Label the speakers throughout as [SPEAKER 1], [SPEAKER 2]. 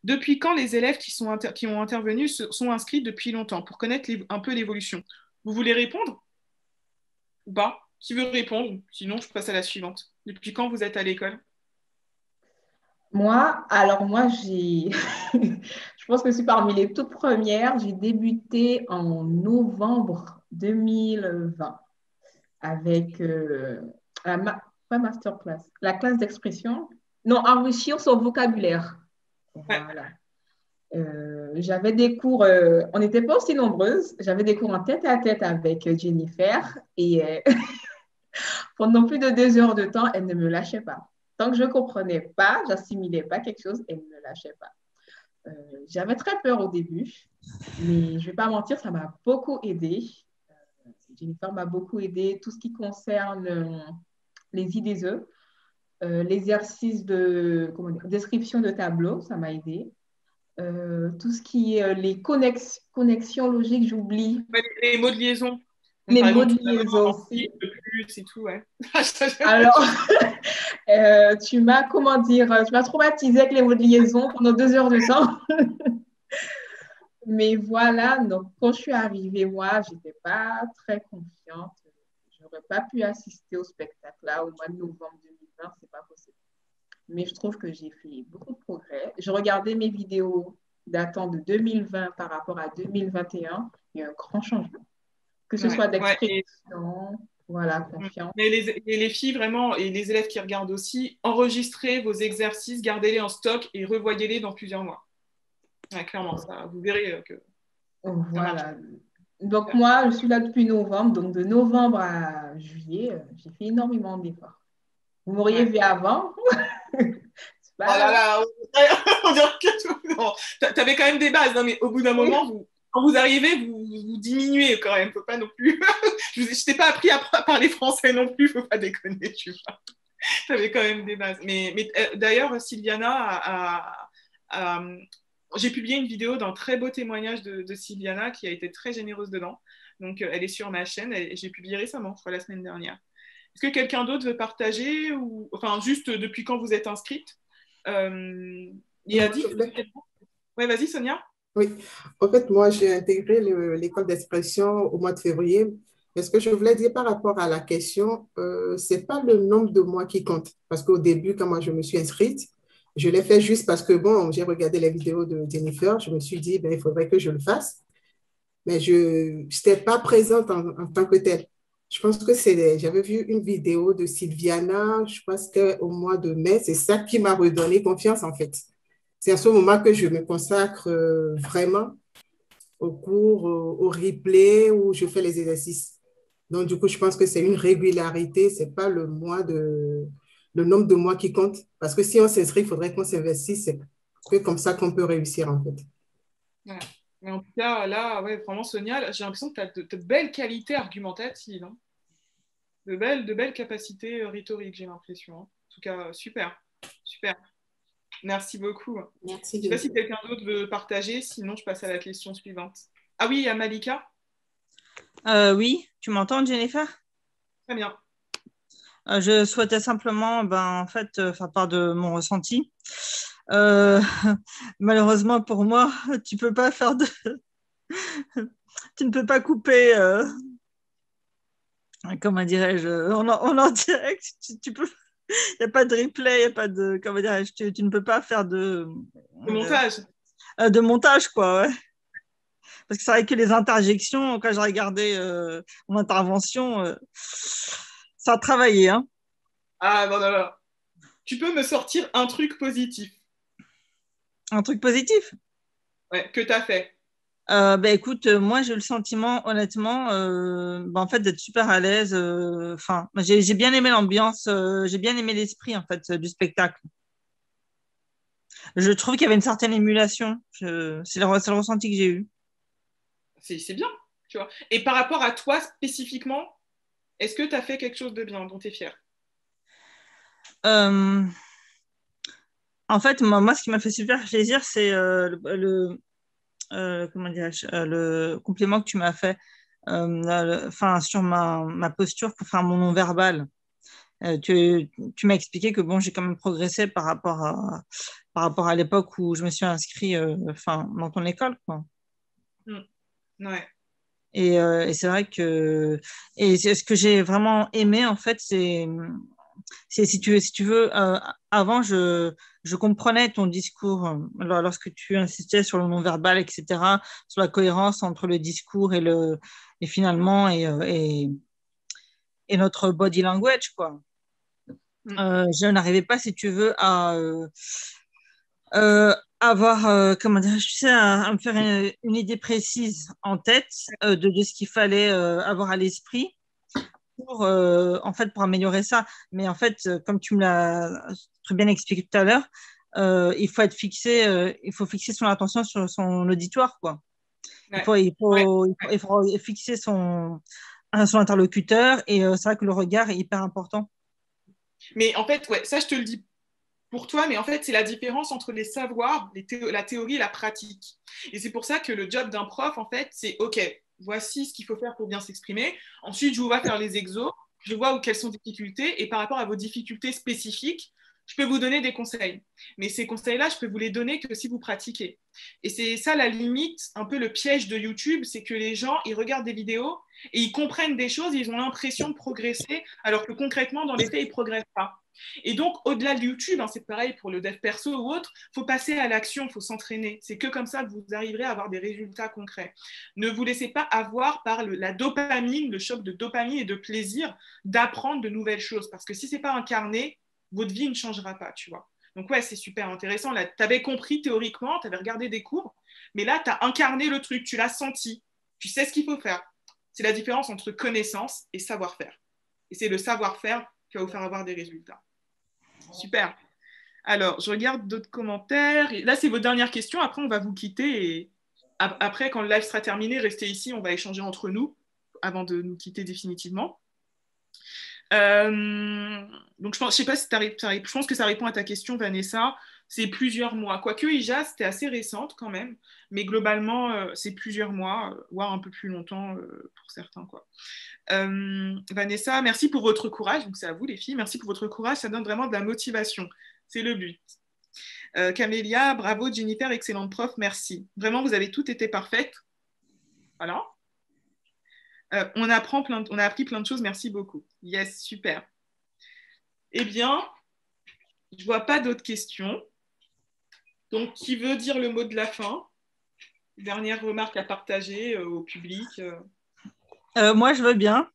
[SPEAKER 1] Depuis quand les élèves qui ont intervenu sont inscrits depuis longtemps pour connaître un peu l'évolution? Vous voulez répondre ou pas? Qui veut répondre? Sinon, je passe à la suivante. Depuis quand vous êtes à l'école?
[SPEAKER 2] Moi, je pense que je suis parmi les toutes premières. J'ai débuté en novembre 2020 avec la pas masterclass, la classe d'expression. Non, enrichir son vocabulaire.
[SPEAKER 1] Ouais.
[SPEAKER 2] Voilà. J'avais des cours, on n'était pas aussi nombreuses. J'avais des cours en tête à tête avec Jennifer et pendant plus de 2 heures de temps, elle ne me lâchait pas. Tant que je ne comprenais pas, j'assimilais pas quelque chose, elle ne me lâchait pas. Euh, J'avais très peur au début, mais je ne vais pas mentir, ça m'a beaucoup aidé. Jennifer m'a beaucoup aidé. Tout ce qui concerne les IDE, l'exercice de description de tableau, ça m'a aidé. Tout ce qui est les connexions logiques, j'oublie.
[SPEAKER 1] Ouais, les mots de liaison. Donc,
[SPEAKER 2] Les
[SPEAKER 1] par
[SPEAKER 2] mots
[SPEAKER 1] exemple,
[SPEAKER 2] de
[SPEAKER 1] tout d'abord,
[SPEAKER 2] liaison
[SPEAKER 1] en
[SPEAKER 2] aussi.
[SPEAKER 1] plus, de plus et tout, ouais.
[SPEAKER 2] Alors, tu m'as traumatisé avec les mots de liaison pendant 2 heures de temps. Mais voilà, donc quand je suis arrivée, moi, je n'étais pas très confiante. Je n'aurais pas pu assister au spectacle là au mois de novembre 2020, c'est pas possible. Mais je trouve que j'ai fait beaucoup de progrès. Je regardais mes vidéos datant de 2020 par rapport à 2021. Il y a un grand changement. Que ce
[SPEAKER 1] Ouais,
[SPEAKER 2] soit
[SPEAKER 1] ouais.
[SPEAKER 2] d'expression, voilà, confiance.
[SPEAKER 1] Mais les filles, vraiment, et les élèves qui regardent aussi, enregistrez vos exercices, gardez-les en stock et revoyez-les dans plusieurs mois. Ouais, clairement, ça, vous verrez que ça marche.
[SPEAKER 2] Voilà. Donc moi, je suis là depuis novembre. Donc de novembre à juillet, j'ai fait énormément d'efforts. Vous m'auriez
[SPEAKER 1] Ouais.
[SPEAKER 2] vu avant. C'est
[SPEAKER 1] Oh là
[SPEAKER 2] pas...
[SPEAKER 1] là, on dirait que tout. Non, t'avais quand même des bases, non, mais au bout d'un
[SPEAKER 2] Oui.
[SPEAKER 1] moment, quand vous arrivez, vous diminuez quand même. Faut pas non plus. Je t'ai pas appris à parler français non plus, faut pas déconner, tu vois. T'avais quand même des bases. D'ailleurs, Sylviana j'ai publié une vidéo d'un très beau témoignage de Sylviana qui a été très généreuse dedans. Donc, elle est sur ma chaîne et j'ai publié récemment, je crois, la semaine dernière. Est-ce que quelqu'un d'autre veut partager ou enfin juste depuis quand vous êtes inscrite? Il a
[SPEAKER 3] Moi,
[SPEAKER 1] dit
[SPEAKER 3] je
[SPEAKER 1] que vous
[SPEAKER 3] voulais.
[SPEAKER 1] étiez... Ouais, vas-y Sonia.
[SPEAKER 3] Oui, en fait, moi, j'ai intégré l'école d'expression au mois de février. Mais ce que je voulais dire par rapport à la question, c'est pas le nombre de mois qui compte. Parce qu'au début, quand moi je me suis inscrite, je l'ai fait juste parce que, bon, j'ai regardé les vidéos de Jennifer. Je me suis dit, ben, il faudrait que je le fasse. Mais je n'étais pas présente en tant que telle. Je pense que j'avais vu une vidéo de Sylviana, je pense qu'au mois de mai, c'est ça qui m'a redonné confiance, en fait. C'est à ce moment que je me consacre vraiment au cours, au replay où je fais les exercices. Donc, du coup, je pense que c'est une régularité, c'est pas le nombre de mois qui compte. Parce que si on s'inscrit, il faudrait qu'on s'investisse. C'est que comme ça qu'on peut réussir, en fait.
[SPEAKER 1] Ouais. Mais en tout cas, là, ouais, vraiment, Sonia, j'ai l'impression que tu as de belles qualités argumentatives, hein. De belles capacités rhétoriques, j'ai l'impression, hein. En tout cas, super, super. Merci beaucoup. Je
[SPEAKER 3] Merci,
[SPEAKER 1] ne sais pas si
[SPEAKER 3] Jennifer.
[SPEAKER 1] quelqu'un d'autre veut partager, sinon je passe à la question suivante. Ah oui, il y a Malika.
[SPEAKER 4] Oui, tu m'entends, Jennifer?
[SPEAKER 1] Très bien.
[SPEAKER 4] Je souhaitais simplement, ben, en fait, faire part de mon ressenti. Euh, Malheureusement pour moi, tu peux pas faire de, tu ne peux pas couper, comment dirais-je, en direct. Tu peux, il n'y a pas de replay, il n'y a pas de, comment dirais-je, tu ne peux pas faire
[SPEAKER 1] Le montage.
[SPEAKER 4] de montage, quoi. Ouais. Parce que c'est vrai que les interjections, quand j'ai regardé mon intervention, ça a travaillé, hein.
[SPEAKER 1] Ah non, non, non. Tu peux me sortir un truc positif,
[SPEAKER 4] Un truc positif.
[SPEAKER 1] ouais, que tu as fait.
[SPEAKER 4] Ben écoute, moi j'ai eu le sentiment, honnêtement, ben, en fait, d'être super à l'aise. Enfin, j'ai bien aimé l'ambiance, j'ai bien aimé l'esprit en fait du spectacle. Je trouve qu'il y avait une certaine émulation. C'est le ressenti que j'ai eu.
[SPEAKER 1] C'est bien, tu vois. Et par rapport à toi spécifiquement, est-ce que tu as fait quelque chose de bien dont tu es fier?
[SPEAKER 4] Euh, En fait, moi, ce qui m'a fait super plaisir, c'est comment dirais-je, le compliment que tu m'as fait, enfin, sur ma posture pour faire mon non-verbal. Tu m'as expliqué que bon, j'ai quand même progressé par rapport à l'époque où je me suis inscrite dans ton école, quoi.
[SPEAKER 1] Ouais.
[SPEAKER 4] Et c'est vrai que ce que j'ai vraiment aimé, en fait, c'est si tu veux, avant, je comprenais ton discours lorsque tu insistais sur le non-verbal, etc., sur la cohérence entre le discours et finalement, et notre body language, quoi. Je n'arrivais pas, si tu veux, avoir, comment dire, tu sais, à me faire une idée précise en tête de ce qu'il fallait avoir à l'esprit en fait, pour améliorer ça. Mais en fait, comme tu me l'as très bien expliqué tout à l'heure, il faut fixer son attention sur son auditoire, quoi.
[SPEAKER 1] Ouais.
[SPEAKER 4] Il faut fixer son interlocuteur et c'est vrai que le regard est hyper important.
[SPEAKER 1] Mais en fait, ouais, ça, je te le dis pour toi, mais en fait, c'est la différence entre les savoirs, la théorie et la pratique. Et c'est pour ça que le job d'un prof, en fait, c'est OK, voici ce qu'il faut faire pour bien s'exprimer. Ensuite, je vous vois faire les exos, je vois quelles sont vos difficultés, et par rapport à vos difficultés spécifiques, je peux vous donner des conseils. Mais ces conseils-là, je peux vous les donner que si vous pratiquez. Et c'est ça la limite, un peu le piège de YouTube, c'est que les gens, ils regardent des vidéos et ils comprennent des choses, ils ont l'impression de progresser, alors que concrètement, dans les faits, ils ne progressent pas. Et donc, au-delà de YouTube, hein, c'est pareil pour le dev perso ou autre, il faut passer à l'action, il faut s'entraîner. C'est que comme ça que vous arriverez à avoir des résultats concrets. Ne vous laissez pas avoir par la dopamine, le choc de dopamine et de plaisir d'apprendre de nouvelles choses. Parce que si ce n'est pas incarné, votre vie ne changera pas, tu vois. Donc ouais, c'est super intéressant. Tu avais compris théoriquement, tu avais regardé des cours, mais là, tu as incarné le truc, tu l'as senti, tu sais ce qu'il faut faire. C'est la différence entre connaissance et savoir-faire. Et c'est le savoir-faire qui va vous faire avoir des résultats. Super. Alors, je regarde d'autres commentaires. Et là, c'est vos dernières questions. Après, on va vous quitter. Et après, quand le live sera terminé, restez ici. On va échanger entre nous avant de nous quitter définitivement. Donc, je ne sais pas si je pense que ça répond à ta question, Vanessa. C'est plusieurs mois. Quoique IJA, c'était assez récente quand même. Mais globalement, c'est plusieurs mois, voire un peu plus longtemps pour certains, quoi. Vanessa, merci pour votre courage. Donc, c'est à vous, les filles. Merci pour votre courage. Ça donne vraiment de la motivation. C'est le but. Camélia, bravo. Jennifer, excellente prof. Merci. Vraiment, vous avez toutes été parfaites. Voilà. On a appris plein de choses. Merci beaucoup. Yes, super. Eh bien, je ne vois pas d'autres questions. Donc, qui veut dire le mot de la fin? Dernière remarque à partager au public.
[SPEAKER 4] Moi, je veux bien.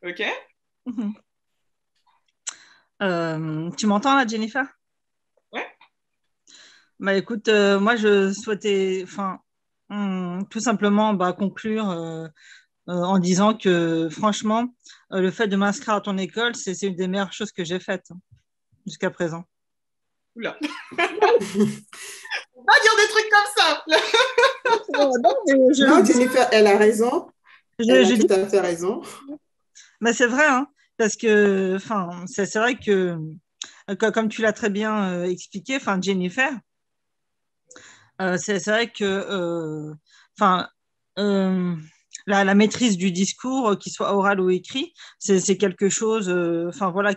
[SPEAKER 1] OK.
[SPEAKER 4] Tu m'entends là, Jennifer?
[SPEAKER 1] Ouais.
[SPEAKER 4] Bah écoute, moi je souhaitais, tout simplement conclure en disant que franchement, le fait de m'inscrire à ton école, c'est une des meilleures choses que j'ai faites jusqu'à présent.
[SPEAKER 1] Oula. Pas dire des trucs comme ça.
[SPEAKER 3] Non, Jennifer, elle a raison. Elle a tout à fait raison.
[SPEAKER 4] Mais c'est vrai, hein, parce que c'est vrai que, comme tu l'as très bien expliqué, Jennifer, c'est vrai que la maîtrise du discours, qu'il soit oral ou écrit, c'est quelque chose voilà,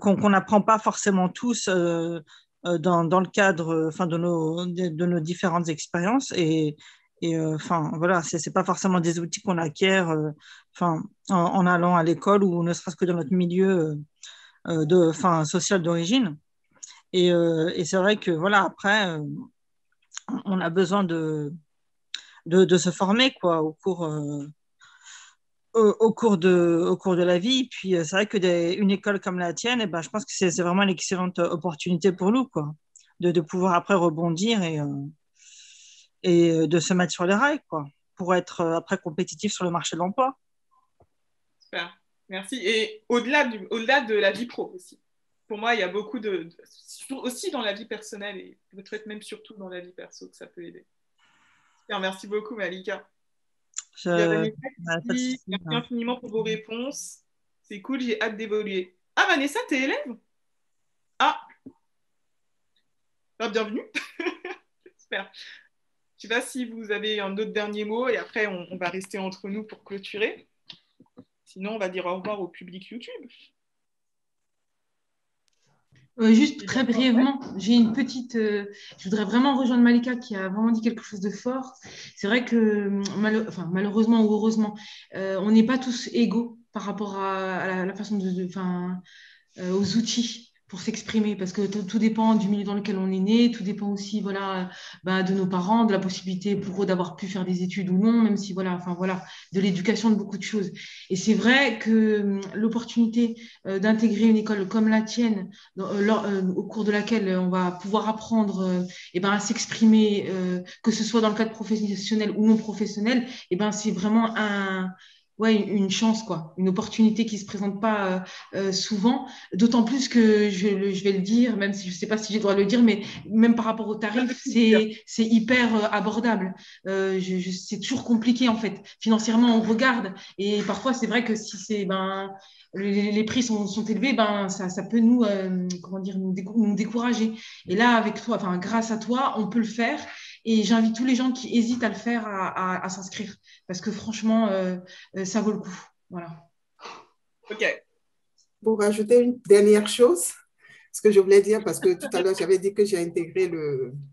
[SPEAKER 4] qu'on n'apprend pas forcément tous dans le cadre de nos différentes expériences. Et voilà, c'est pas forcément des outils qu'on acquiert en allant à l'école ou ne serait-ce que dans notre milieu social d'origine. Et c'est vrai que voilà, après, on a besoin de se former quoi, au cours de la vie. Puis c'est vrai que une école comme la tienne, je pense que c'est vraiment une excellente opportunité pour nous, quoi, de pouvoir après rebondir et de se mettre sur les rails, quoi, pour être après compétitif sur le marché de l'emploi.
[SPEAKER 1] Super, merci. Et au-delà de la vie pro aussi. Pour moi, il y a beaucoup aussi dans la vie personnelle et peut-être même surtout dans la vie perso que ça peut aider. Super, merci beaucoup, Malika. Merci infiniment pour vos réponses. C'est cool, j'ai hâte d'évoluer. Ah, Vanessa, t'es élève? Ah, bienvenue. Super. Je ne sais pas si vous avez un autre dernier mot et après, on va rester entre nous pour clôturer. Sinon, on va dire au revoir au public YouTube.
[SPEAKER 5] Juste très brièvement, j'ai une petite. Je voudrais vraiment rejoindre Malika qui a vraiment dit quelque chose de fort. C'est vrai que malheureusement ou heureusement, on n'est pas tous égaux par rapport à la façon aux outils pour s'exprimer, parce que tout dépend du milieu dans lequel on est né, tout dépend aussi voilà, de nos parents, de la possibilité pour eux d'avoir pu faire des études ou non, même si voilà, de l'éducation, de beaucoup de choses. Et c'est vrai que l'opportunité d'intégrer une école comme la tienne, au cours de laquelle on va pouvoir apprendre à s'exprimer, que ce soit dans le cadre professionnel ou non professionnel, c'est vraiment ouais, une chance, quoi, une opportunité qui ne se présente pas souvent, d'autant plus que je vais le dire, même si je ne sais pas si j'ai le droit de le dire, mais même par rapport aux tarifs, c'est hyper abordable. C'est toujours compliqué, en fait. Financièrement, on regarde, et parfois, c'est vrai que si les prix sont élevés, ça peut nous décourager. Et là, avec toi, grâce à toi, on peut le faire. Et j'invite tous les gens qui hésitent à le faire à s'inscrire. Parce que franchement, ça vaut le coup. Voilà.
[SPEAKER 1] OK.
[SPEAKER 3] Pour rajouter une dernière chose, ce que je voulais dire, parce que tout à l'heure, j'avais dit que j'ai intégré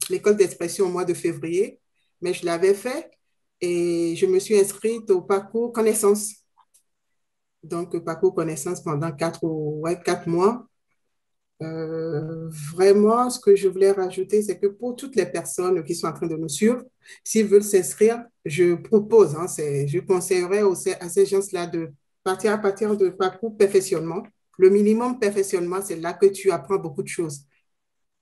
[SPEAKER 3] l'école d'expression au mois de février, mais je l'avais fait et je me suis inscrite au parcours connaissance. Donc, parcours connaissance pendant 4 mois. Vraiment, ce que je voulais rajouter, c'est que pour toutes les personnes qui sont en train de nous suivre, s'ils veulent s'inscrire, je propose, je conseillerais à ces gens-là de partir à partir de parcours perfectionnement. Le minimum perfectionnement, c'est là que tu apprends beaucoup de choses.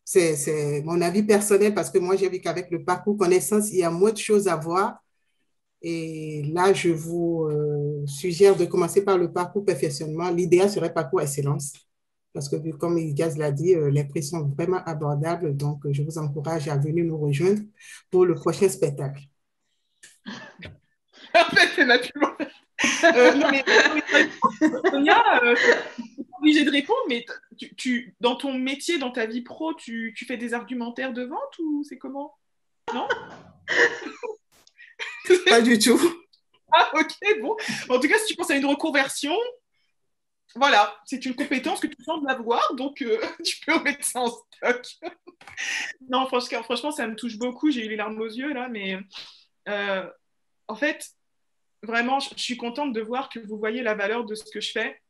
[SPEAKER 3] C'est mon avis personnel parce que moi, j'ai vu qu'avec le parcours connaissance, il y a moins de choses à voir. Et là, je vous suggère de commencer par le parcours perfectionnement. L'idéal serait parcours excellence. Parce que, comme Igaz l'a dit, les prix sont vraiment abordables. Donc, je vous encourage à venir nous rejoindre pour le prochain spectacle.
[SPEAKER 1] En fait, c'est naturellement. Non, mais Sonia, tu n'es pas obligée de répondre, mais dans ton métier, dans ta vie pro, tu fais des argumentaires de vente ou c'est comment? Non?
[SPEAKER 3] Pas du tout.
[SPEAKER 1] Ah, ok, bon. En tout cas, si tu penses à une reconversion, voilà, c'est une compétence que tu sembles avoir, donc tu peux mettre ça en stock. Non, franchement, ça me touche beaucoup. J'ai eu les larmes aux yeux, là, mais en fait, vraiment, je suis contente de voir que vous voyez la valeur de ce que je fais.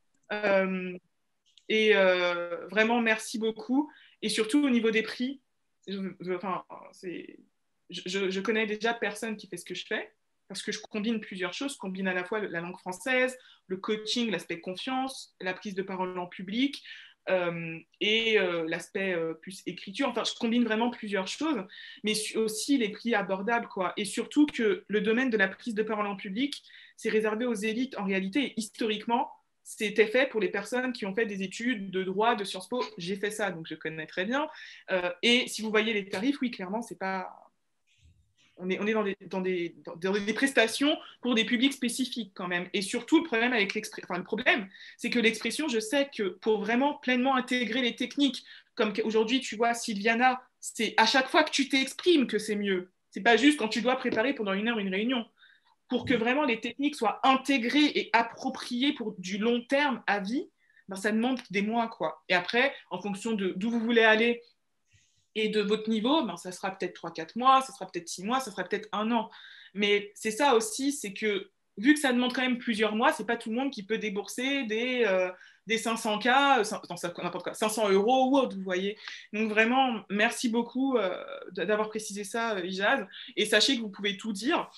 [SPEAKER 1] Vraiment, merci beaucoup. Et surtout, au niveau des prix, je connais déjà personne qui fait ce que je fais, parce que je combine plusieurs choses. Je combine à la fois la langue française, le coaching, l'aspect confiance, la prise de parole en public l'aspect plus écriture. Enfin, je combine vraiment plusieurs choses, mais aussi les prix abordables, quoi. Et surtout que le domaine de la prise de parole en public, c'est réservé aux élites en réalité. Et historiquement, c'était fait pour les personnes qui ont fait des études de droit, de Sciences Po. J'ai fait ça, donc je connais très bien. Et si vous voyez les tarifs, oui, clairement, c'est pas... On est dans des prestations pour des publics spécifiques quand même. Et surtout, le problème avec le problème, c'est que l'expression, je sais que pour vraiment pleinement intégrer les techniques, comme aujourd'hui, tu vois, Sylviana, c'est à chaque fois que tu t'exprimes que c'est mieux. C'est pas juste quand tu dois préparer pendant 1 heure une réunion. Pour que vraiment les techniques soient intégrées et appropriées pour du long terme à vie, ça demande des mois, quoi. Et après, en fonction d'où vous voulez aller et de votre niveau, ça sera peut-être 3-4 mois, ça sera peut-être 6 mois, ça sera peut-être 1 an. Mais c'est ça aussi, c'est que vu que ça demande quand même plusieurs mois, c'est pas tout le monde qui peut débourser des 500K, n'importe quoi, 500 euros ou autre, vous voyez. Donc vraiment, merci beaucoup d'avoir précisé ça, Ijaz. Et sachez que vous pouvez tout dire.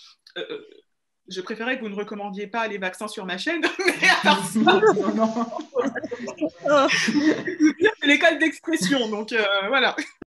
[SPEAKER 1] Je préférais que vous ne recommandiez pas les vaccins sur ma chaîne, mais à part ça, c'est l'école d'expression, donc voilà.